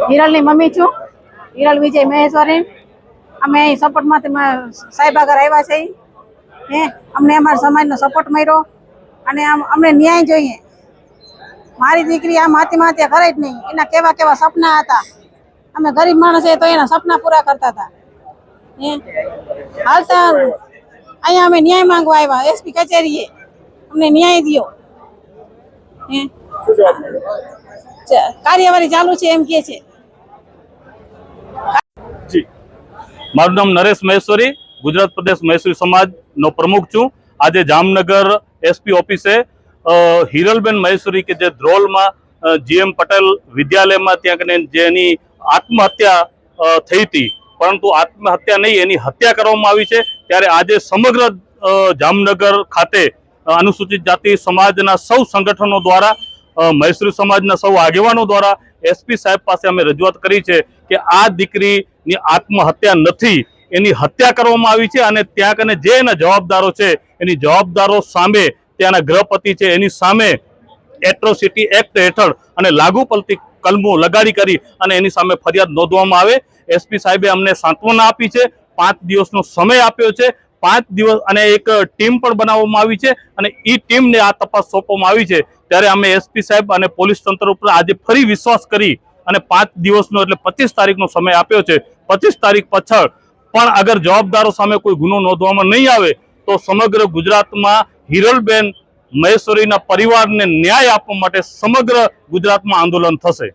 હિરલની mummy છું, હિરલ વિજય મહેશ્વરી। અમે અહીં સપોર્ટમાંથી સાહેબ આગળ આવ્યા છે હે, અમને અમારા સમાજનો સપોર્ટ મળ્યો અને અમને ન્યાય જોઈએ। મારી દીકરી આમ આત્મહત્યા કરે જ નહીં, એના કેવા કેવા સપના હતા। અમે ગરીબ માણસ છે તો એના સપના પૂરા કરતા હતા હે। હાલતા અહીંયા અમે ન્યાય માંગવા આવ્યા એસપી કચેરીએ, અમને ન્યાય દ્યો હે। કાર્યવાહી ચાલુ છે એમ કે છે। જી, મારું નામ નરેશ મહેશ્વરી, ગુજરાત પ્રદેશ મહેશ્વરી સમાજનો પ્રમુખ છું। આજે જામનગર એસપી ઓફિસે હિરલબેન મહેશ્વરી કે જે ધ્રોલમાં જીએમ પટેલ વિદ્યાલયમાં ત્યાં જેની આત્મહત્યા થઈ હતી, પરંતુ આત્મહત્યા નહીં એની હત્યા કરવામાં આવી છે। ત્યારે આજે સમગ્ર જામનગર ખાતે અનુસૂચિત જાતિ સમાજના સૌ સંગઠનો દ્વારા, મહેશ્વરી સમાજના સૌ આગેવાનો દ્વારા એસપી સાહેબ પાસે અમે રજૂઆત કરી છે કે આ દીકરીની આત્મહત્યા નથી, એની હત્યા કરવામાં આવી છે અને ત્યાં કને જે એના જવાબદારો છે એની જવાબદારો સામે, ત્યાંના ગૃહપતિ છે એની સામે એટ્રોસિટી એક્ટ હેઠળ અને લાગુ પડતી કલમો લગાડી કરી અને એની સામે ફરિયાદ નોંધવામાં આવે। એસપી સાહેબે અમને સાંત્વના આપી છે, 5 દિવસનો સમય આપ્યો છે। 5 દિવસ અને એક ટીમ પણ બનાવવામાં આવી છે અને એ ટીમને આ તપાસ સોંપવામાં આવી છે। ત્યારે અમે એસપી સાહેબ અને પોલીસ તંત્ર ઉપર આજે ફરી વિશ્વાસ કરી અને 5 દિવસનો એટલે 25 તારીખનો સમય આપ્યો છે। 25 તારીખ પાછળ પણ અગર જવાબદારો સામે કોઈ ગુનો નોંધવામાં નહીં આવે તો સમગ્ર ગુજરાતમાં હિરલબેન મહેશ્વરીના પરિવારને ન્યાય આપવા માટે સમગ્ર ગુજરાતમાં આંદોલન થશે।